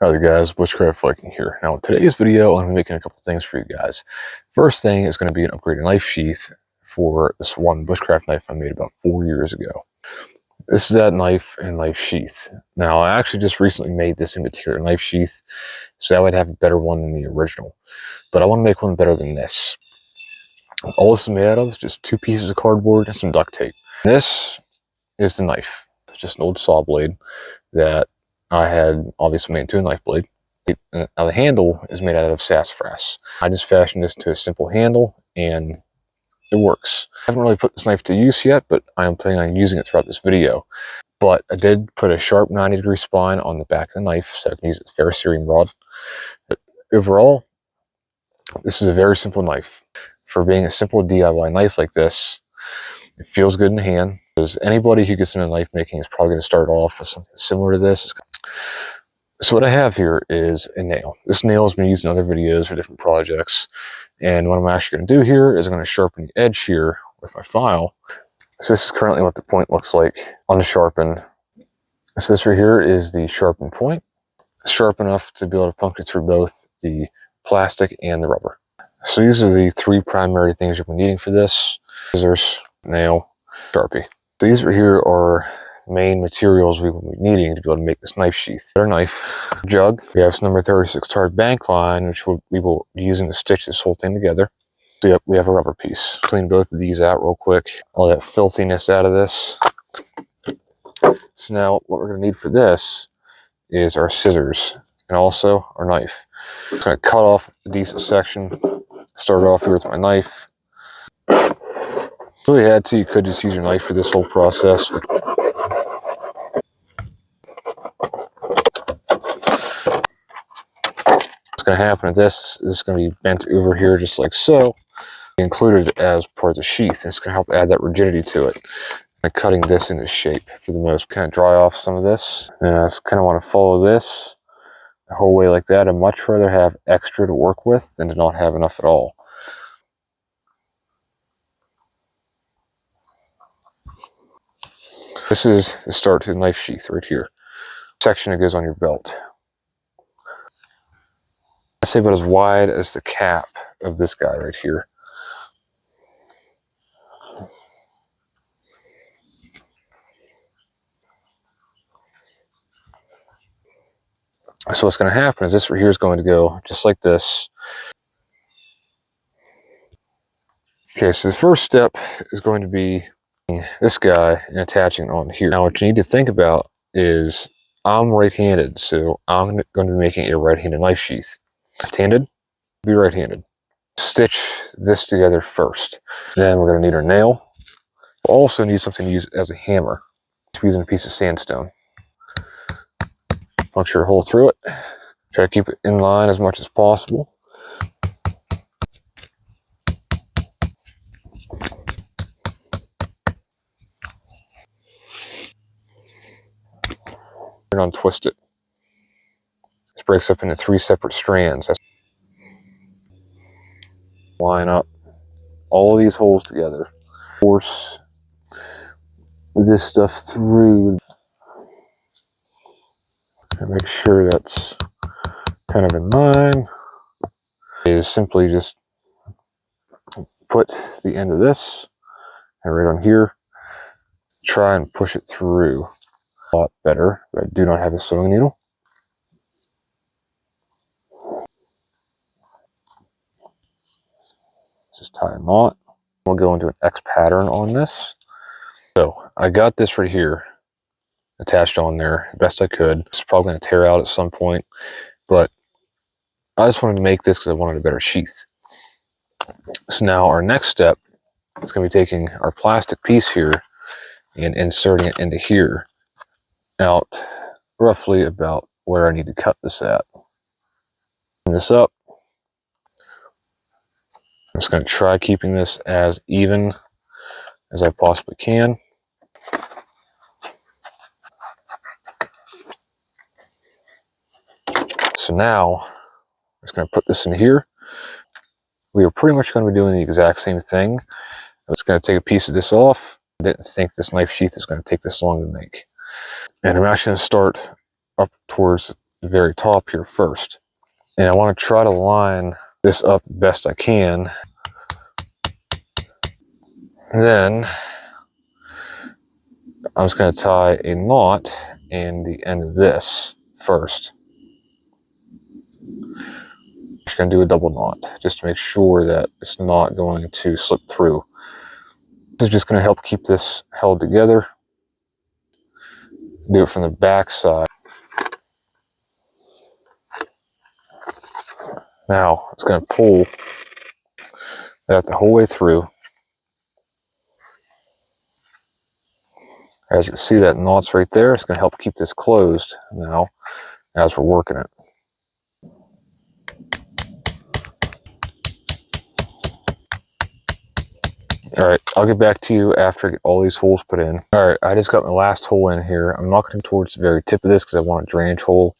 Howdy guys, Bushcraft Viking here. Now in today's video, I'm going to be making a couple things for you guys. First thing is going to be an upgraded knife sheath for this one Bushcraft knife I made about 4 years ago. This is that knife and knife sheath. Now I actually just recently made this in particular knife sheath, so I would have a better one than the original. But I want to make one better than this. All this is made out of is just 2 pieces of cardboard and some duct tape. This is the knife. It's just an old saw blade that I had obviously made into a knife blade. Now the handle is made out of sassafras. I just fashioned this to a simple handle and it works. I haven't really put this knife to use yet, but I am planning on using it throughout this video. But I did put a sharp 90-degree spine on the back of the knife so I can use it as a ferrocerium rod. But overall, this is a very simple knife. For being a simple DIY knife like this, it feels good in the hand. Because anybody who gets into knife making is probably going to start off with something similar to this. So what I have here is a nail. This nail has been used in other videos for different projects. And what I'm actually going to do here is I'm going to sharpen the edge here with my file. So this is currently what the point looks like on the sharpen. So this right here is the sharpened point. It's sharp enough to be able to puncture through both the plastic and the rubber. So these are the 3 primary things you'll be needing for this: scissors, nail, Sharpie. So these right here are main materials we will be needing to be able to make this knife sheath. Our knife, jug, we have some number 36 tarred bank line, which we will be using to stitch this whole thing together. So yep, we have a rubber piece. Clean both of these out real quick. All that filthiness out of this. So now what we're going to need for this is our scissors and also our knife. I'm going to cut off a decent section. Start off here with my knife. If you really had to, you could just use your knife for this whole process. What's going to happen with this is it's going to be bent over here just like so, included as part of the sheath. It's going to help add that rigidity to it. I'm cutting this into shape for the most. Kind of dry off some of this, and I just kind of want to follow this the whole way like that. I'd much rather have extra to work with than to not have enough at all. This is the start to the knife sheath right here. Section that goes on your belt. I'd say about as wide as the cap of this guy right here. So what's going to happen is this right here is going to go just like this. Okay, so the first step is going to be this guy and attaching it on here. Now what you need to think about is I'm right-handed, so I'm going to be making a right-handed knife sheath. Left-handed, be right-handed. Stitch this together first. Then we're going to need our nail. We'll also need something to use as a hammer. Just using a piece of sandstone. Puncture a hole through it. Try to keep it in line as much as possible. And untwist it. This breaks up into 3 separate strands. Line up all of these holes together. Force this stuff through. And make sure that's kind of in line. Is simply just put the end of this and right on here. Try and push it through. A lot better, but I do not have a sewing needle. Just tie a knot. We'll go into an X pattern on this. So I got this right here attached on there best I could. It's probably going to tear out at some point, but I just wanted to make this because I wanted a better sheath. So now our next step is going to be taking our plastic piece here and inserting it into here, out roughly about where I need to cut this at. Bring this up. I'm just going to try keeping this as even as I possibly can. So now I'm just going to put this in here. We are pretty much going to be doing the exact same thing. I'm just going to take a piece of this off. I didn't think this knife sheath is going to take this long to make. And I'm actually going to start up towards the very top here first. And I want to try to line this up best I can. And then I'm just going to tie a knot in the end of this first. I'm just going to do a double knot just to make sure that it's not going to slip through. This is just going to help keep this held together. Do it from the back side. Now it's going to pull that the whole way through. As you can see, that knot's right there. It's going to help keep this closed now as we're working it. All right, I'll get back to you after I get all these holes put in. All right, I just got my last hole in here. I'm knocking towards the very tip of this because I want a drainage hole.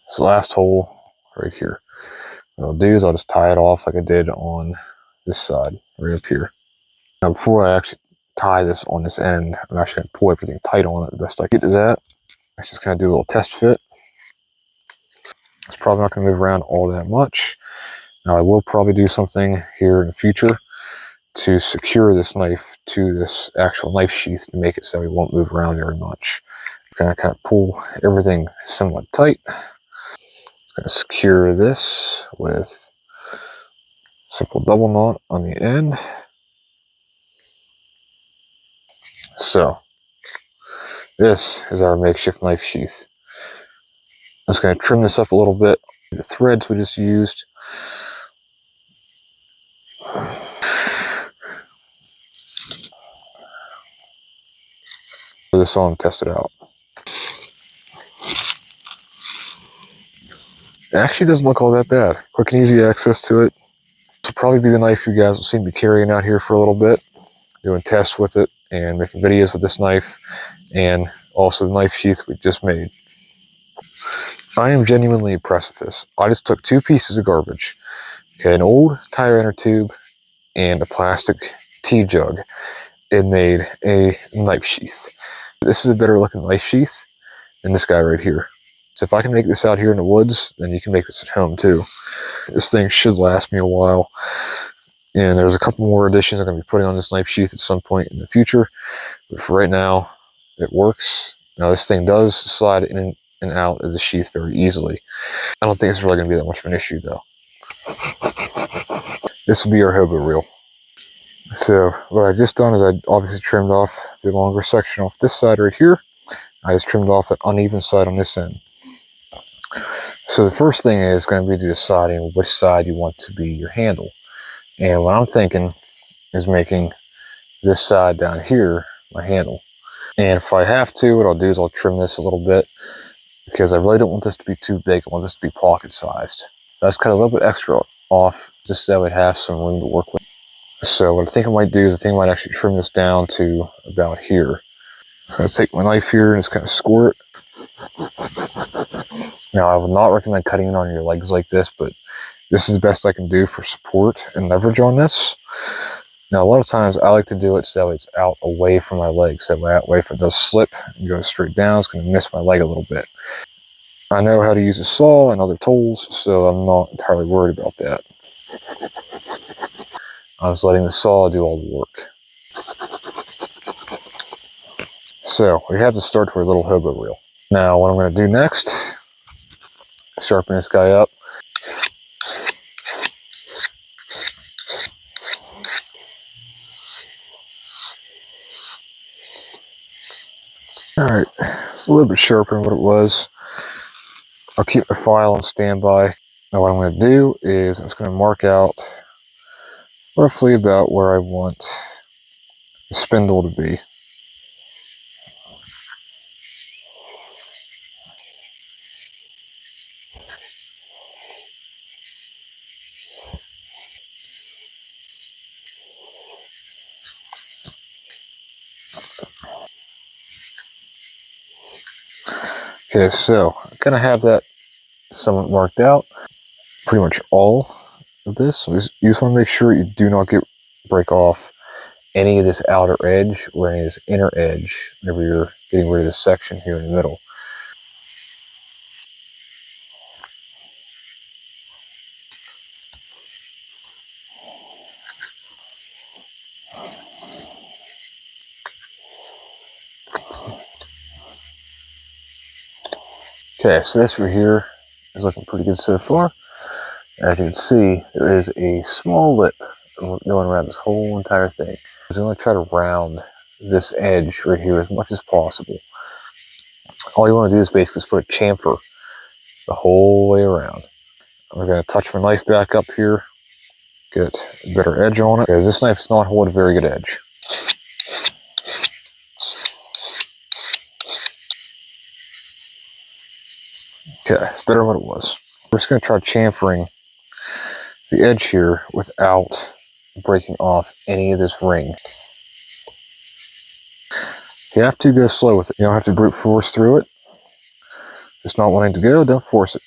This last hole right here. What I'll do is I'll just tie it off like I did on this side, right up here. Now before I actually tie this on this end, I'm actually going to pull everything tight on it the best I can. Get to that, I'm just going to do a little test fit. It's probably not going to move around all that much. Now I will probably do something here in the future to secure this knife to this actual knife sheath to make it so it won't move around very much. I'm going to kind of pull everything somewhat tight. Going to secure this with simple double knot on the end. So this is our makeshift knife sheath. I'm just going to trim this up a little bit. The threads we just used. Put this on and test it out. It actually doesn't look all that bad. Quick and easy access to it. This will probably be the knife you guys will see me carrying out here for a little bit, doing tests with it and making videos with this knife, and also the knife sheath we just made. I am genuinely impressed with this. I just took two pieces of garbage, okay, an old tire inner tube and a plastic tea jug, and made a knife sheath. This is a better looking knife sheath than this guy right here. So if I can make this out here in the woods, then you can make this at home too. This thing should last me a while. And there's a couple more additions I'm going to be putting on this knife sheath at some point in the future. But for right now, it works. Now this thing does slide in and out of the sheath very easily. I don't think it's really going to be that much of an issue though. This will be our Hobo Reel. So what I've just done is I obviously trimmed off the longer section off this side right here. I just trimmed off that uneven side on this end. So the first thing is going to be deciding which side you want to be your handle. And what I'm thinking is making this side down here my handle. And if I have to, what I'll do is I'll trim this a little bit because I really don't want this to be too big. I want this to be pocket sized. So I just cut a little bit extra off just so I would have some room to work with. So what I think I might do is I think I might actually trim this down to about here. I'm going to take my knife here and just kind of score it. Now I would not recommend cutting it on your legs like this, but this is the best I can do for support and leverage on this. Now a lot of times I like to do it so it's out away from my legs. That way if it does slip and go straight down, it's going to miss my leg a little bit. I know how to use a saw and other tools, so I'm not entirely worried about that. I was letting the saw do all the work. So we have to start with a little Hobo Reel. Now what I'm going to do next, sharpen this guy up. Alright, it's a little bit sharper than what it was. I'll keep my file on standby. Now what I'm going to do is I'm just going to mark out roughly about where I want the spindle to be. Okay, so I kind of have that somewhat marked out. Pretty much all of this. So you just want to make sure you do not break off any of this outer edge or any of this inner edge whenever you're getting rid of this section here in the middle. Okay, so this right here is looking pretty good so far. As you can see, there is a small lip going around this whole entire thing. I'm going to try to round this edge right here as much as possible. All you want to do is basically just put a chamfer the whole way around. I'm going to touch my knife back up here, get a better edge on it, because this knife does not hold a very good edge. Okay, it's better than what it was. We're just going to try chamfering the edge here without breaking off any of this ring. You have to go slow with it. You don't have to brute force through it. It's not wanting to go, don't force it.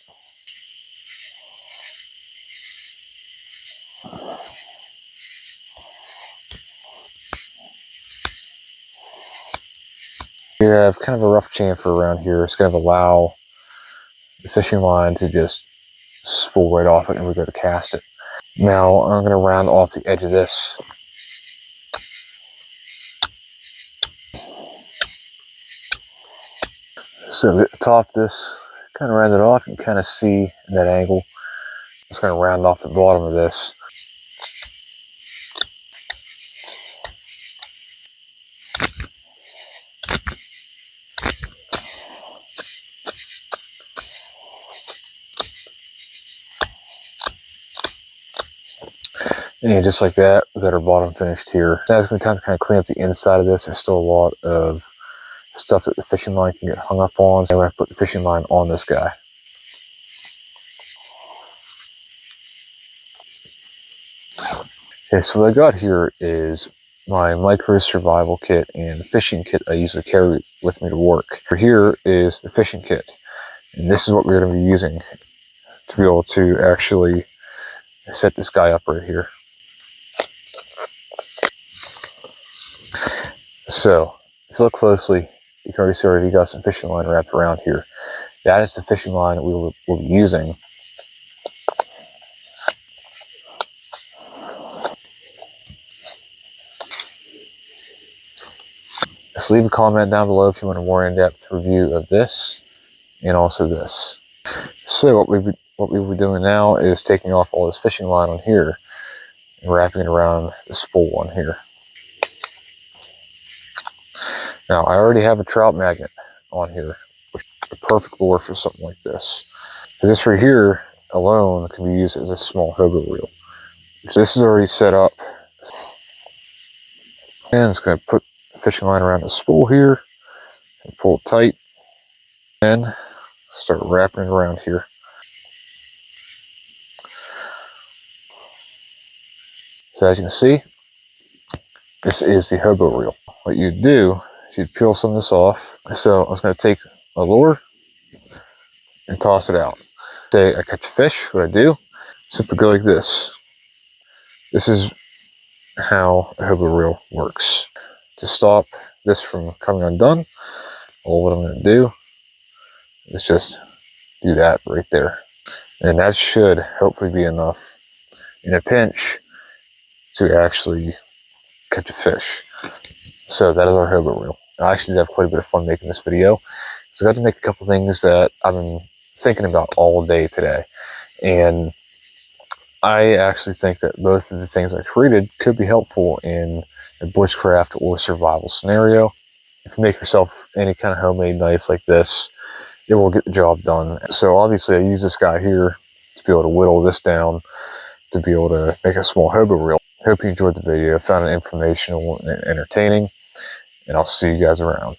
You have kind of a rough chamfer around here. It's going to allow the fishing line to just spool right off it and we go to cast it. Now I'm going to round off the edge of this. So at the top of this, kind of round it off. You can kind of see in that angle. Just going to round off the bottom of this. And just like that, we got our bottom finished here. Now it's going to be time to kind of clean up the inside of this. There's still a lot of stuff that the fishing line can get hung up on. So I'm going to put the fishing line on this guy. Okay, so what I got here is my micro survival kit and the fishing kit I usually carry with me to work. Here is the fishing kit. And this is what we're going to be using to be able to actually set this guy up right here. So, if you look closely, you can already see already got some fishing line wrapped around here. That is the fishing line that we will be using. So leave a comment down below if you want a more in-depth review of this and also this. So what we will be doing now is taking off all this fishing line on here and wrapping it around the spool on here. Now I already have a trout magnet on here, which is a perfect lure for something like this. So this right here alone can be used as a small hobo reel. So this is already set up. And it's going to put the fishing line around the spool here and pull it tight and start wrapping it around here. So as you can see, this is the hobo reel. What you do is you peel some of this off. So I was going to take a lure and toss it out. Say I catch a fish, what I do, simply go like this. This is how a hobo reel works. To stop this from coming undone, well, what I'm going to do is just do that right there. And that should hopefully be enough in a pinch to actually catch a fish. So that is our hobo reel. I actually did have quite a bit of fun making this video. So I got to make a couple things that I've been thinking about all day today. And I actually think that both of the things I created could be helpful in a bushcraft or survival scenario. If you make yourself any kind of homemade knife like this, it will get the job done. So obviously I use this guy here to be able to whittle this down to be able to make a small hobo reel. Hope you enjoyed the video, found it informational and entertaining, and I'll see you guys around.